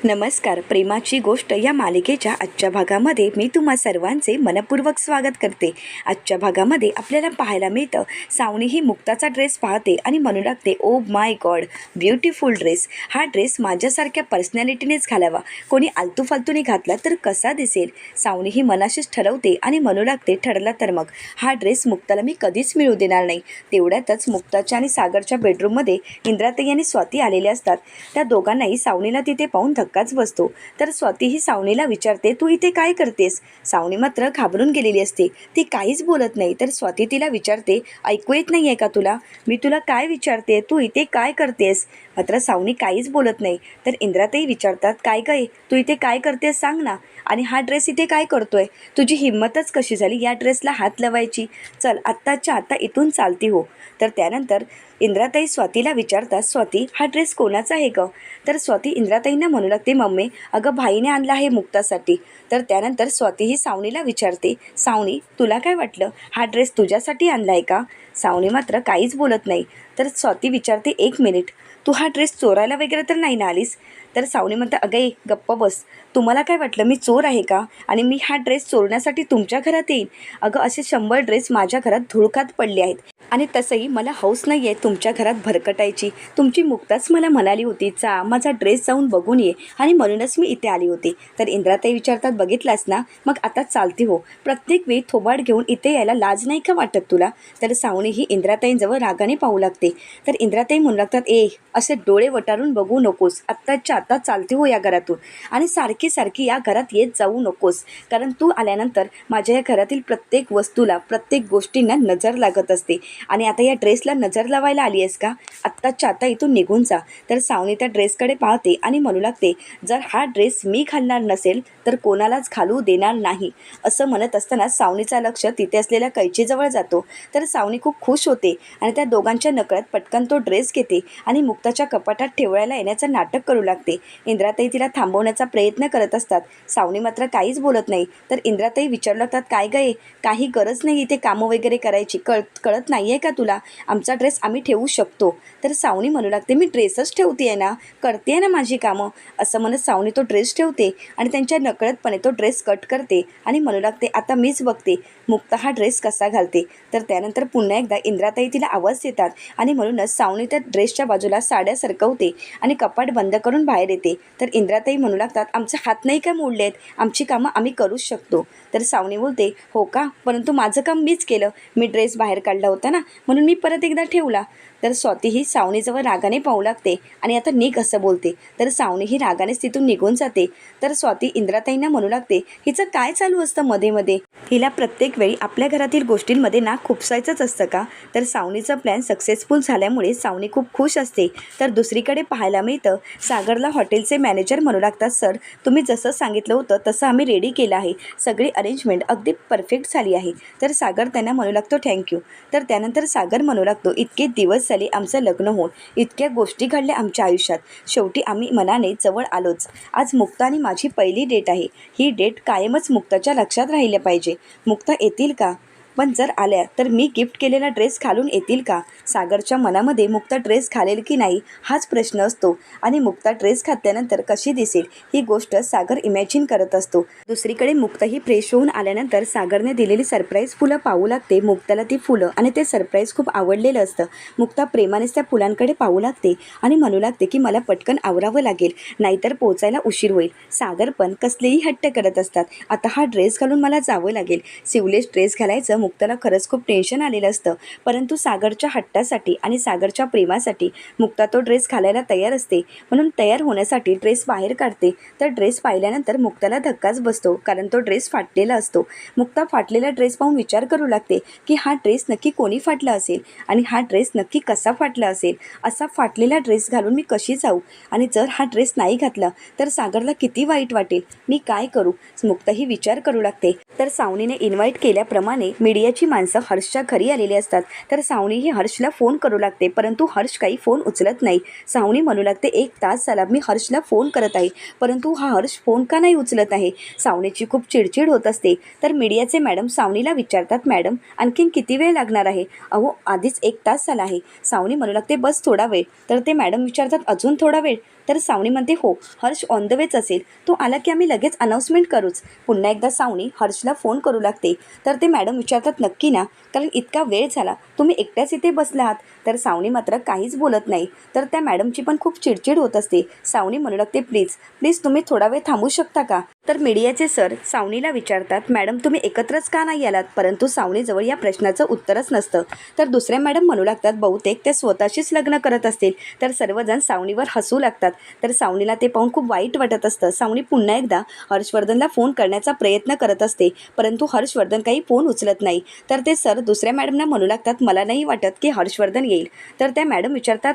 नमस्कार. प्रेमाची गोष्ट या मालिकेच्या आजच्या भागामध्ये मी तुम्हा सर्वांचे मनपूर्वक स्वागत करते. आजच्या भागामध्ये आपल्याला पाहायला मिळतं, सावनी ही मुक्ताचा ड्रेस पाहते आणि म्हणू लागते, oh my God, beautiful dress. हा ड्रेस माझ्यासारख्या पर्सनॅलिटीनेच घालावा, कोणी आलतू फालतूने घातला तर कसा दिसेल. सावनी ही मनाशीच ठरवते आणि म्हणू लागते, ठरला तर मग हा ड्रेस मुक्ताला मी कधीच मिळू देणार नाही. तेवढ्यातच मुक्ताच्या आणि सागरच्या बेडरूममध्ये इंद्राताई आणि स्वाती आलेले असतात. त्या दोघांनाही सावनीला तिथे पाहून धक्काच बसतो. तर स्वाती ही सावनीला विचारते, तू इथे काय करतेस. सावनी मात्र घाबरून गेलेली असते, ती काहीच बोलत नाही. तर स्वाती तिला विचारते, ऐकू येत नाही आहे का तुला, मी तुला काय विचारते, तू इथे काय करतेस. मात्र सावनी काहीच बोलत नाही. तर इंद्राताई विचारतात, काय काय तू इथे काय करतेस सांग ना, आणि हा ड्रेस इथे काय करतोय, तुझी हिंमतच कशी झाली या ड्रेसला हात लावायची, चल आत्ताच्या आता इथून चालती हो. तर त्यानंतर इंद्राताई स्वातीला विचारतात, स्वाती हा ड्रेस कोणाचा आहे ग. तर स्वाती इंद्राताईंना म्हणू लागते, मम्मी अगं भाईने आणला आहे मुक्तासाठी. तर त्यानंतर स्वाती ही सावनीला विचारते, सावनी तुला काय वाटलं, हा ड्रेस तुझ्यासाठी आणला आहे का. सावनी मात्र काहीच बोलत नाही. तर स्वाती विचारते, एक मिनिट, तू हा ड्रेस चोरायला वगैरे तर नाही ना आलीस. तर सावनी म्हणते, अगं गप्प बस, तुम्हाला काय वाटलं मी चोर आहे का, आणि मी हा ड्रेस चोरण्यासाठी तुमच्या घरात येईन. अगं असे 100 ड्रेस माझ्या घरात धुळकात पडले आहेत, आणि तसंही मला हौस नाही आहे तुमच्या घरात भरकटायची. तुमची मुक्ताच मला म्हणाली होती, चा माझा ड्रेस जाऊन बघून ये, आणि म्हणूनच मी इथे आली होती. तर इंद्राताई विचारतात, बघितलास ना, मग आता चालती हो, प्रत्येक वेळी थोबाड घेऊन इथे यायला लाज नाही का वाटत तुला. तर सावनी ही इंद्राताईंजवळ रागाने पाहू लागते. तर इंद्राताई म्हणू लागतात, असे डोळे वटारून बघू नकोस, आत्ताच्या आता चालती हो या घरातून, आणि सारखी सारखी या घरात येत जाऊ नकोस, कारण तू आल्यानंतर माझ्या या घरातील प्रत्येक वस्तूला, प्रत्येक गोष्टींना नजर लागत असते, आणि आता या ड्रेसला नजर लावायला आली आहेस का, आत्ताच्या आता इथून निघून जा. तर सावनी त्या ड्रेसकडे पाहते आणि म्हणू लागते, जर हा ड्रेस मी घालणार नसेल तर कोणालाच घालू देणार नाही. असं म्हणत असताना सावनीचा लक्ष तिथे असलेल्या कैचीजवळ जातो. तर सावनी खूप खुश होते आणि त्या दोघांच्या नकळत पटकन तो ड्रेस घेते आणि मुक्ताच्या कपाटात ठेवायला येण्याचं नाटक करू लागते. इंद्राताई तिला थांबवण्याचा प्रयत्न करत असतात. सावनी मात्र काहीच बोलत नाही. तर इंद्राताई विचारू लागतात, काय गये, काही गरज नाही इथे कामं वगैरे करायची, कळत नाही आहे का तुला, आमचा ड्रेस आम्ही ठेवू शकतो. तर सावनी म्हणू लागते, मी ड्रेसच ठेवते आहे ना, करते ना माझी कामं. असं म्हणत सावनी तो ड्रेस ठेवते आणि त्यांच्या नकळतपणे तो ड्रेस कट करते आणि म्हणू लागते, आता मीच बघते मुक्ता हा ड्रेस कसा घालते. तर त्यानंतर पुन्हा एकदा इंद्राताई तिला आवाज देतात आणि म्हणूनच सावनी त्या ड्रेसच्या बाजूला साड्या सरकवते आणि कपाट बंद करून बाहेर येते. तर इंद्राताई म्हणू लागतात, आमचे हात नाही का मोडले आहेत, आमची कामं आम्ही करूच शकतो. तर सावनी बोलते, हो का, परंतु माझं काम मीच केलं, मी ड्रेस बाहेर काढला होता ना, म्हणून मी परत एकदा ठेवला. तर स्वाती ही सावनीजवळ रागाने पाहू लागते आणि आता निघ असं बोलते. तर सावनी ही रागानेच तिथून निघून जाते. तर स्वाती इंद्राताईंना म्हणू लागते, हिचं काय चालू असतं मध्ये मध्ये, हिला प्रत्येक वेळी आपल्या घरातील गोष्टींमध्ये ना खुपसायचंच असतं का. तर सावनीचा प्लॅन सक्सेसफुल झाल्यामुळे सावनी खूप खुश असते. तर दुसरीकडे पाहायला मिळतं, सागरला हॉटेलचे मॅनेजर म्हणू लागतात, सर तुम्ही जसं सांगितलं होतं तसं आम्ही रेडी केलं आहे, सगळी अरेंजमेंट अगदी परफेक्ट झाली आहे. तर सागर त्यांना म्हणू लागतो, थँक्यू. तर त्यानंतर सागर म्हणू लागतो, इतके दिवस झाले आमचं लग्न होऊन, इतक्या गोष्टी घडल्या आमच्या आयुष्यात, शेवटी आम्ही मनाने जवळ आलोच. आज मुक्ता आणि माझी पहिली डेट आहे, ही डेट कायमच मुक्ताच्या लक्षात राहिल्या पाहिजे. मुक्ता येतील का, पण जर आल्या तर मी गिफ्ट केलेला ड्रेस घालून येतील का. सागरच्या मनामध्ये मुक्ता ड्रेस घालेल की नाही हाच प्रश्न असतो, आणि मुक्ता ड्रेस घातल्यानंतर कशी दिसेल ही गोष्ट सागर इमॅजिन करत असतो. दुसरीकडे मुक्ता ही फ्रेश होऊन आल्यानंतर सागरने दिलेली सरप्राईज फुलं पाहू लागते. मुक्ताला ती फुलं आणि ते सरप्राईज खूप आवडलेलं असतं. मुक्ता प्रेमानेच त्या फुलांकडे पाहू लागते आणि म्हणू लागते की मला पटकन आवरावं लागेल, नाहीतर पोचायला उशीर होईल. सागर पण कसलेही हट्ट करत असतात, आता हा ड्रेस घालून मला जावं लागेल. सिवलेस ड्रेस घालायचं मुक्ताला खरंच खूप टेन्शन आलेलं असतं, परंतु सागरच्या हट्टासाठी आणि सागरच्या प्रेमासाठी मुक्ता तो ड्रेस घालायला तयार असते. म्हणून तयार होण्यासाठी ड्रेस बाहेर काढते. तर ड्रेस पाहिल्यानंतर मुक्ताला धक्काच बसतो, कारण तो ड्रेस फाटलेला असतो. मुक्ता फाटलेला ड्रेस पाहून विचार करू लागते की हा ड्रेस नक्की कोणी फाटला असेल, आणि हा ड्रेस नक्की कसा फाटला असेल, असा फाटलेला ड्रेस घालून मी कशी जाऊ, आणि जर हा ड्रेस नाही घातला तर सागरला किती वाईट वाटेल, मी काय करू. मुक्ता ही विचार करू लागते. तर सावनीने इन्व्हाइट केल्याप्रमाणे मीडियाची माणसं हर्षच्या घरी आलेली असतात. तर सावनी ही हर्षला फोन करू लागते, परंतु हर्ष काही फोन उचलत नाही. सावनी म्हणू लागते, 1 तास झाला मी हर्षला फोन करत आहे, परंतु हा हर्ष फोन का नाही उचलत आहे. सावनीची खूप चिडचिड होत असते. तर मीडियाचे मॅडम सावनीला विचारतात, मॅडम आणखीन किती वेळ लागणार आहे. अहो आधीच 1 तास झाला आहे. सावनी म्हणू लागते, बस थोडा वेळ. तर ते मॅडम विचारतात, अजून थोडा वेळ. तर सावनी म्हणते हो, हर्ष ऑन द वेच असेल, तो आला की आम्ही लगेच अनाऊन्समेंट करूच. पुन्हा एकदा सावनी हर्षला फोन करू लागते. तर ते मॅडम विचारतात नक्की ना, कारण इतका वेळ झाला, तुम्ही एकट्याच इथे बसला आहात. तर सावनी मात्र काहीच बोलत नाही. तर त्या मॅडमची पण खूप चिडचिड होत असते. सावनी म्हणू लागते प्लीज प्लीज तुम्ही थोडा वेळ थांबू शकता का. तर मीडियाचे सर सावनीला विचारतात मॅडम तुम्ही एकत्रच का नाही आलात, परंतु सावनीजवळ या प्रश्नाचं उत्तरच नसतं. तर दुसऱ्या मॅडम म्हणू लागतात बहुतेक ते स्वतःशीच लग्न करत असतील. तर सर्वजण सावनीवर हसू लागतात. तर सावनीला ते पाहून खूप वाईट वाटत असतं. सावनी पुन्हा एकदा हर्षवर्धनला फोन करण्याचा प्रयत्न करत असते, परंतु हर्षवर्धन काही फोन उचलत नाही. तर ते सर दुसऱ्या मॅडमना म्हणू लागतात मला नाही वाटत की हर्षवर्धन येईल. तर त्या मॅडम विचारतात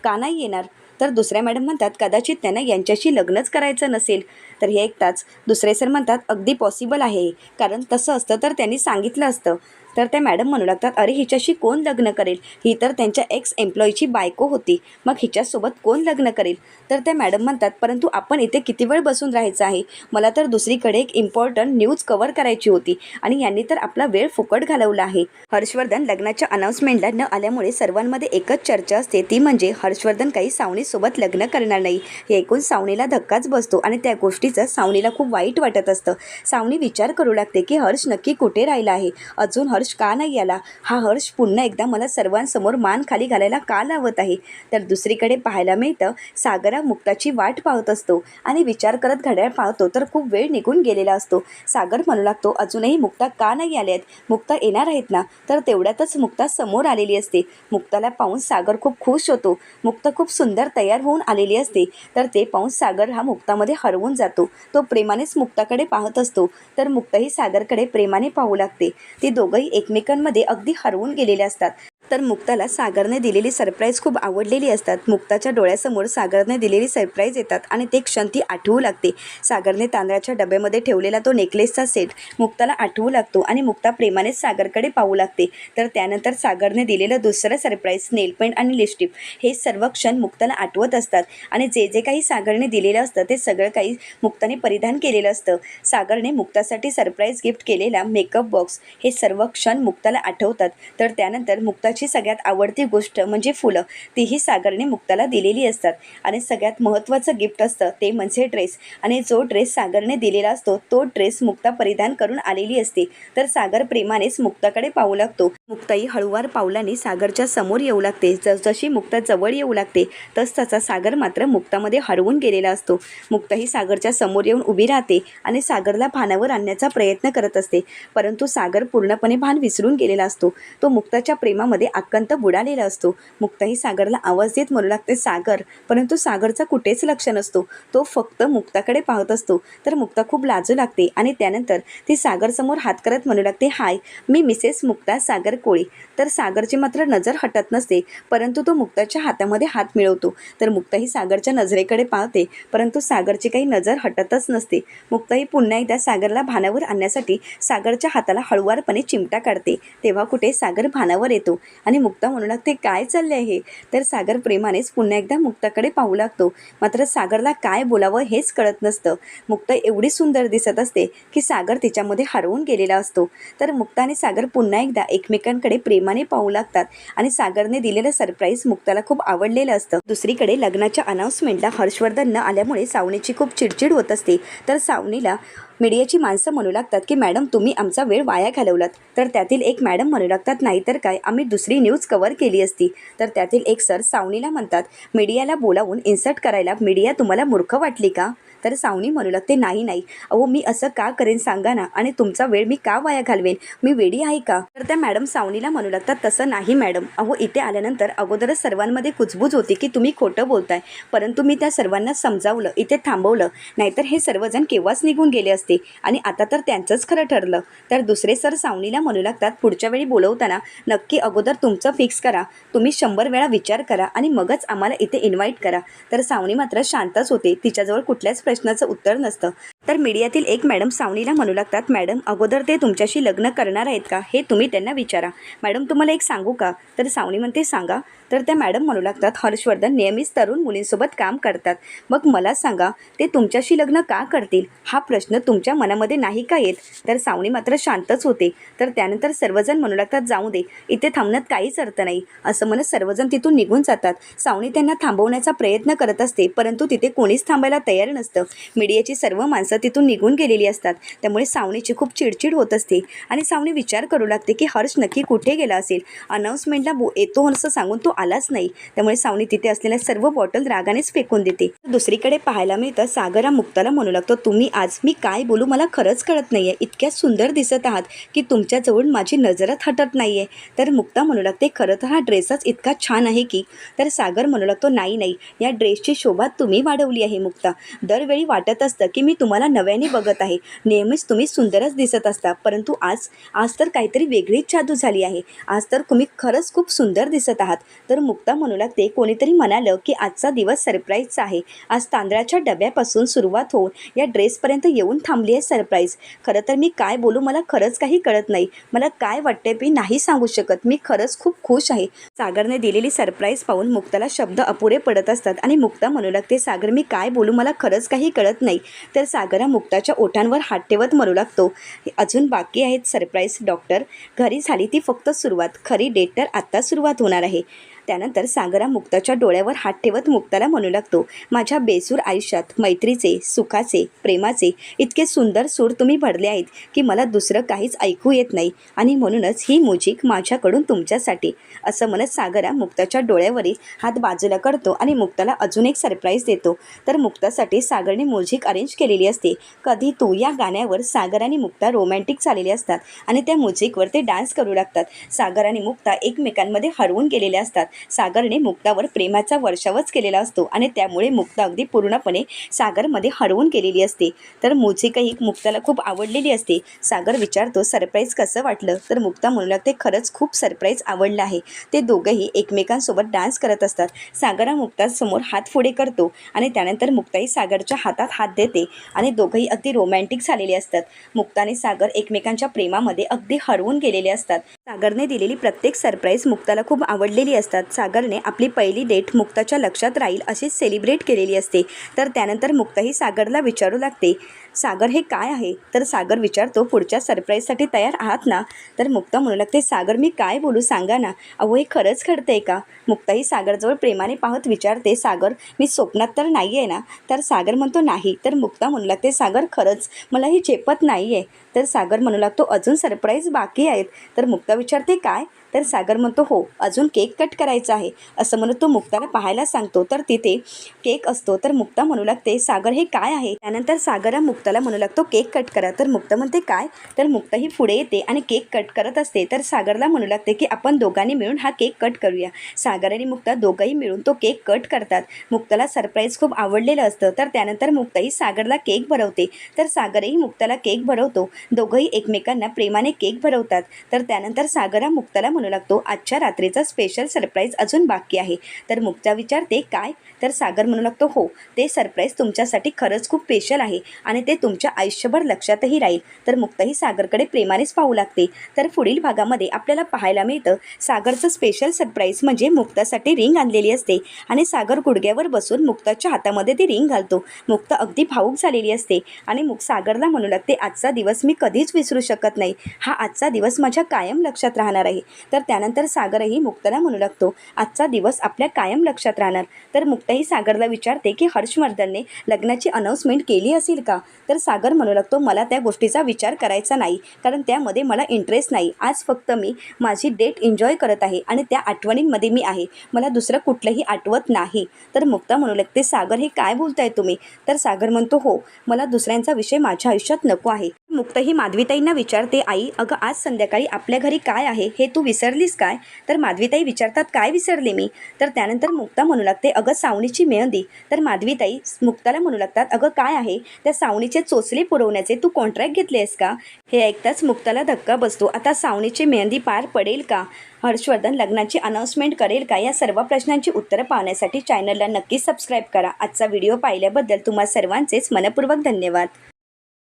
का नाही येणार. तर दुसऱ्या मॅडम म्हणतात कदाचित त्यांना यांच्याशी लग्नच करायचं नसेल. तर हे ऐकताच दुसरे सर म्हणतात अगदी पॉसिबल आहे, कारण तसं असतं तर त्यांनी सांगितलं असतं. तर त्या मॅडम म्हणू लागतात अरे हिच्याशी कोण लग्न करेल, ही तर त्यांच्या एक्स एम्प्लॉईची बायको होती, मग हिच्यासोबत कोण लग्न करेल. तर त्या मॅडम म्हणतात परंतु आपण इथे किती वेळ बसून राहायचं आहे, मला तर दुसरीकडे एक इम्पॉर्टंट न्यूज कव्हर करायची होती आणि यांनी तर आपला वेळ फुकट घालवला आहे. हर्षवर्धन लग्नाच्या अनाऊन्समेंटला न आल्यामुळे सर्वांमध्ये एकच चर्चा असते, ती म्हणजे हर्षवर्धन काही सावनीसोबत लग्न करणार नाही. हे ऐकून सावनीला धक्काच बसतो आणि त्या गोष्टीचं सावनीला खूप वाईट वाटत असतं. सावनी विचार करू लागते की हर्ष नक्की कुठे राहिला आहे, अजून हर्ष का नाही आला, हा हर्ष पुन्हा एकदा मला सर्वांसमोर मान खाली घालायला का लावत आहे. तर दुसरीकडे पाहायला मिळतं सागर हा मुक्ताची वाट पाहत असतो आणि विचार करत घड्याळ पाहतो तर खूप वेळ निघून गेलेला असतो. सागर म्हणू लागतो अजूनही मुक्ता का नाही आल्या आहेत, मुक्ता येणार आहेत ना. तर तेवढ्यातच मुक्ता समोर आलेली असते. मुक्ताला पाहून सागर खूप खुश होतो. मुक्ता खूप सुंदर तयार होऊन आलेली असते. तर ते पाहून सागर हा मुक्तामध्ये हरवून जातो. तो प्रेमानेच मुक्ताकडे पाहत असतो. तर मुक्ताही सागरकडे प्रेमाने पाहू लागते. ती दोघंही एकमेकांमध्ये अगदी हरवून गेलेले असतात. तर मुक्ताला सागरने दिलेली सरप्राईज खूप आवडलेली असतात. मुक्ताच्या डोळ्यासमोर सागरने दिलेली सरप्राईज येतात आणि ते क्षण ती आठवू लागते. सागरने तांदळाच्या डब्यामध्ये ठेवलेला तो नेकलेसचा सेट मुक्ताला आठवू लागतो आणि मुक्ता प्रेमाने सागरकडे पाहू लागते. तर त्यानंतर सागरने दिलेलं दुसरं सरप्राईज नेलपेंट आणि लिपस्टिक, हे सर्व क्षण मुक्ताला आठवत असतात आणि जे जे काही सागरने दिलेलं असतं ते सगळं काही मुक्ताने परिधान केलेलं असतं. सागरने मुक्तासाठी सरप्राईज गिफ्ट केलेला मेकअप बॉक्स, हे सर्व क्षण मुक्ताला आठवतात. तर त्यानंतर मुक्ताची सगळ्यात आवडती गोष्ट म्हणजे फुलं, तीही सागरने मुक्ताला दिलेली असतात. आणि सगळ्यात महत्त्वाचं गिफ्ट असतं ते म्हणजे ड्रेस, आणि जो ड्रेस सागरने दिलेला असतो तो ड्रेस मुक्ता परिधान करून आलेली असते. तर सागर प्रेमानेच मुक्ताकडे पाहू लागतो. मुक्ताही हळूवार पावलाने सागरच्या समोर येऊ लागते. जसजशी मुक्ता जवळ येऊ लागते तसतसा सागर मात्र मुक्तामध्ये हरवून गेलेला असतो. मुक्ताही सागरच्या समोर येऊन उभी राहते आणि सागरला भानावर आणण्याचा प्रयत्न करत असते, परंतु सागर पूर्णपणे भान विसरून गेलेला असतो. तो मुक्ताच्या प्रेमामध्ये आकंत बुडालेला असतो. मुक्ताही सागरला आवाज देत म्हणू लागते सागर, परंतु सागरचा कुठेच लक्ष नसतो. तो फक्त मुक्ताकडे पाहत असतो. तर मुक्ता खूप लाजू लागते आणि त्यानंतर ती सागरसमोर हात करत म्हणू लागते हाय, मी मिसेस मुक्ता सागर कोळी. तर सागरची मात्र नजर हटत नसते, परंतु तो मुक्ताच्या हातामध्ये हात मिळवतो. तर मुक्ताही सागरच्या नजरेकडे पाहते, परंतु सागरची काही नजर हटतच नसते. मुक्ताही पुन्हा एकदा सागरला भानावर आणण्यासाठी सागरच्या हाताला हळुवारपणे चिमटा काढते. तेव्हा कुठे सागर भानावर येतो आणि मुक्ता म्हणू लागते काय चालले आहे. तर सागर प्रेमानेच पुन्हा एकदा मुक्ताकडे पाहू लागतो. मात्र सागरला काय बोलावं हेच कळत नसतं. मुक्ता एवढी सुंदर दिसत असते की सागर तिच्यामध्ये हरवून गेलेला असतो. तर मुक्ता आणि सागर पुन्हा एकदा एकमेकांकडे प्रेमाने पाहू लागतात आणि सागरने दिलेलं सरप्राईज मुक्ताला खूप आवडलेलं असतं. दुसरीकडे लग्नाच्या अनाऊन्समेंटला हर्षवर्धन न आल्यामुळे सावनीची खूप चिडचिड होत असते. तर सावनीला मीडियाची माणसं म्हणू लागतात की मॅडम तुम्ही आमचा वेळ वाया घालवलात. तर त्यातील एक मॅडम म्हणू लागतात नाहीतर काय, आम्ही दुसरी न्यूज कव्हर केली असती. तर त्यातील एक सर सावनीला म्हणतात मीडियाला बोलावून इन्सर्ट करायला मीडिया तुम्हाला मूर्ख वाटली का. तर सावनी म्हणू लागते नाही अहो मी असं का करेन सांगा ना, आणि तुमचा वेळ मी का वाया घालवेन, मी वेडी आहे का. तर त्या मॅडम सावनीला म्हणू लागतात तसं नाही मॅडम, अहो इथे आल्यानंतर अगोदरच सर्वांमध्ये कुजबूज होती की तुम्ही खोटं बोलताय, परंतु मी त्या सर्वांना समजावलं, इथे थांबवलं, नाहीतर हे सर्वजण केव्हाच निघून गेले असते आणि आता तर त्यांचंच खरं ठरलं. तर दुसरे सर सावनीला म्हणू लागतात पुढच्या वेळी बोलवताना नक्की अगोदर तुमचं फिक्स करा, तुम्ही 100 वेळा विचार करा आणि मगच आम्हाला इथे इन्व्हाइट करा. तर सावनी मात्र शांतच होते, तिच्याजवळ कुठल्याच प्रश्नाचं उत्तर नसतं. तर मीडियातील एक मॅडम सावनीला म्हणू लागतात, मॅडम अगोदर ते तुमच्याशी लग्न करणार आहेत का हे तुम्ही त्यांना विचारा. मॅडम तुम्हाला एक सांगू का? तर सावनी म्हणते, सांगा. तर त्या मॅडम म्हणू लागतात, हर्षवर्धन नेहमीच तरुण मुलींसोबत काम करतात. मग मला सांगा, ते तुमच्याशी लग्न का करतील हा प्रश्न तुमच्या मनामध्ये नाही का येत? तर सावनी मात्र शांतच होते. तर त्यानंतर सर्वजण म्हणू लागतात, जाऊ दे, इथे थांबण्यात काहीच अर्थ नाही असं म्हणत सर्वजण तिथून निघून जातात. सावनी त्यांना थांबवण्याचा प्रयत्न करत असते, परंतु तिथे कोणीच थांबायला तयार नसतं. मीडियाची सर्व माणसं तिथून निघून गेलेली असतात. त्यामुळे सावनीची खूप चिडचिड होत असते आणि सावनी विचार करू लागते की हर्ष नक्की कुठे गेला असेल. अनाऊन्समेंटला येतो असं सांगून तो आलाच नाही. त्यामुळे सावनी तिथे असलेल्या सर्व बॉटल रागानेच फेकून देते. दुसरीकडे पाहायला मिळतं, सागर हा मुक्ताला म्हणू लागतो, तुम्ही आज मी काय बोलू मला खरंच कळत नाहीये. इतक्या सुंदर दिसत आहात की तुमच्याजवळ माझी नजरच हटत नाहीये. तर मुक्ता म्हणू लागते, खरं तर हा ड्रेसच इतका छान आहे की. तर सागर म्हणू लागतो, नाही, या ड्रेसची शोभा तुम्ही वाढवली आहे मुक्ता. दरवेळी वाटत असतं की मी तुम्हाला नव्याने बघत आहे. नेहमीच तुम्ही सुंदरच दिसत असता, परंतु आज तर काहीतरी वेगळीच जादू झाली आहे. आज तर तुम्ही खरंच खूप सुंदर दिसत आहात. तर मुक्ता म्हणू लागते, कोणीतरी म्हणालं की आजचा दिवस सरप्राईजचा आहे. आज तांदळाच्या डब्यापासून सुरुवात होऊन या ड्रेसपर्यंत येऊन थांबली आहे सरप्राईज. खरं तर मी काय बोलू मला खरंच काही कळत नाही. मला काय वाटते मी नाही सांगू शकत. मी खरंच खूप खुश आहे. सागरने दिलेली सरप्राईज पाहून मुक्ताला शब्द अपुरे पडत असतात आणि मुक्ता म्हणू लागते, सागर मी काय बोलू मला खरंच काही कळत नाही. तर सागर हा मुक्ताच्या ओठांवर हात ठेवत म्हणू लागतो, अजून बाकी आहेत सरप्राईज डॉक्टर. घरी झाली ती फक्त सुरुवात, खरी डेट तर आत्ता सुरुवात होणार आहे. त्यानंतर सागरा मुक्ताच्या डोळ्यावर हात ठेवत मुक्ताला म्हणू लागतो, माझ्या बेसूर आयुष्यात मैत्रीचे, सुखाचे, प्रेमाचे इतके सुंदर सूर तुम्ही भरले आहेत की मला दुसरं काहीच ऐकू येत नाही आणि म्हणूनच ही म्युझिक माझ्याकडून तुमच्यासाठी. असं म्हणत सागरा मुक्ताच्या डोळ्यावरील हात बाजूला करतो आणि मुक्ताला अजून एक सरप्राईज देतो. तर मुक्तासाठी सागरने म्युझिक अरेंज केलेली असते. कधी तू या गाण्यावर सागर आणि मुक्ता रोमॅन्टिक झालेले असतात आणि त्या म्युझिकवर ते डान्स करू लागतात. सागर आणि मुक्ता एकमेकांमध्ये हरवून गेलेले असतात. सागरने मुक्तावर प्रेमाचा वर्षावच केलेला असतो आणि त्यामुळे मुक्ता अगदी पूर्णपणे सागरमध्ये हरवून गेलेली असते. तर म्युझिकही मुक्ताला खूप आवडलेली असते. सागर विचारतो, सरप्राईज कसं वाटलं? तर मुक्ता म्हणू लागते, खरंच खूप सरप्राईज आवडलं आहे. ते दोघंही एकमेकांसोबत डान्स करत असतात. सागर हा मुक्तासमोर हात पुढे करतो आणि त्यानंतर मुक्ताही सागरच्या हातात हात देते आणि दोघंही अगदी रोमॅन्टिक झालेले असतात. मुक्ता आणि सागर एकमेकांच्या प्रेमामध्ये अगदी हरवून गेलेले असतात. सागरने दिलेली प्रत्येक सरप्राईज मुक्ताला खूप आवडलेली असतात. सागरने आपली पहिली डेट मुक्ताच्या लक्षात राहील अशी सेलिब्रेट केलेली असते. तर त्यानंतर मुक्ताही सागरला विचारू लागते, सागर हे काय आहे? तर सागर विचारतो, पुढच्या सरप्राईजसाठी तयार आहात ना? तर मुक्ता म्हणू लागते, सागर मी काय बोलू सांगा ना. अहो हे खरंच घडतंय का? मुक्ताही सागरजवळ प्रेमाने पाहत विचारते, सागर मी स्वप्नात तर नाही आहे ना? तर सागर म्हणतो, नाही. तर मुक्ता म्हणू लागते, सागर खरंच मला ही झेपत नाही आहे. तर सागर म्हणू लागतो, अजून सरप्राईज बाकी आहेत. तर मुक्ता विचारते, काय? तर सागर म्हणतो, हो अजून केक कट करायचा आहे. असं म्हणत तो मुक्ताला पाहायला सांगतो. तर तिथे केक असतो. तर मुक्ता म्हणू लागते, सागर हे काय आहे? त्यानंतर सागर हा मुक्ताला म्हणू लागतो, केक कट करा. तर मुक्ता म्हणते, काय? तर मुक्ता ही पुढे येते आणि केक कट करत असते. तर सागरला म्हणू लागते की आपण दोघांनी मिळून हा केक कट करूया. सागर आणि मुक्ता दोघंही मिळून तो केक कट करतात. मुक्ताला सरप्राईज खूप आवडलेलं असतं. तर त्यानंतर मुक्ताही सागरला केक भरवते. तर सागरही मुक्ताला केक भरवतो. दोघंही एकमेकांना प्रेमाने केक भरवतात. तर त्यानंतर सागर हा मुक्ताला म्हणू लागतो, आजच्या रात्रीचा स्पेशल सरप्राईज अजून बाकी आहे. तर मुक्ता विचारते, काय? तर सागर म्हणू लागतो, हो ते सरप्राईज तुमच्यासाठी खरंच खूप स्पेशल आहे आणि ते तुमच्या आयुष्यभर लक्षातही राहील. तर मुक्ताही सागरकडे प्रेमानेच पाहू लागते. तर पुढील भागामध्ये आपल्याला पाहायला मिळतं, सागरचं स्पेशल सरप्राईज म्हणजे मुक्तासाठी रिंग आणलेली असते आणि सागर गुडघ्यावर बसून मुक्ताच्या हातामध्ये ती रिंग घालतो. मुक्ता अगदी भावूक झालेली असते आणि सागरला म्हणू लागते, आजचा दिवस मी कधीच विसरू शकत नाही. हा आजचा दिवस माझ्या कायम लक्षात राहणार आहे. तर त्यानंतर सागरही मुक्ताला म्हणू लागतो, आजचा दिवस आपल्या कायम लक्षात राहणार. तर मुक्ताही सागरला विचारते की हर्षवर्धनने लग्नाची अनाऊन्समेंट केली असेल का? तर सागर म्हणू लागतो, मला त्या गोष्टीचा विचार करायचा नाही, कारण त्यामध्ये मला इंटरेस्ट नाही. आज फक्त मी माझी डेट एन्जॉय करत आहे आणि त्या आठवणींमध्ये मी आहे. मला दुसरं कुठलंही आठवत नाही. तर मुक्ता म्हणू लागते, सागर हे काय बोलताय तुम्ही? तर सागर म्हणतो, हो मला दुसऱ्यांचा विषय माझ्या आयुष्यात नको आहे. मुक्ता ही माधवीताईंना विचारते, आई अगं आज संध्याकाळी आपल्या घरी काय आहे हे तू विसरलीस काय? तर माधवीताई विचारतात, काय विसरले मी? तर त्यानंतर मुक्ता म्हणू लागते, अगं सावनीची मेहंदी. तर माधवीताई मुक्ताला म्हणू लागतात, अगं काय आहे? त्या सावनीचे चोचले पुरवण्याचे तू कॉन्ट्रॅक्ट घेतलेस का? हे ऐकताच मुक्ताला धक्का बसतो. आता सावनीची मेहंदी पार पडेल का? हर्षवर्धन लग्नाची अनाऊन्समेंट करेल का? या सर्व प्रश्नांची उत्तरं पाहण्यासाठी चॅनलला नक्की सबस्क्राईब करा. आजचा व्हिडिओ पाहिल्याबद्दल तुम्हा सर्वांचेच मनपूर्वक धन्यवाद.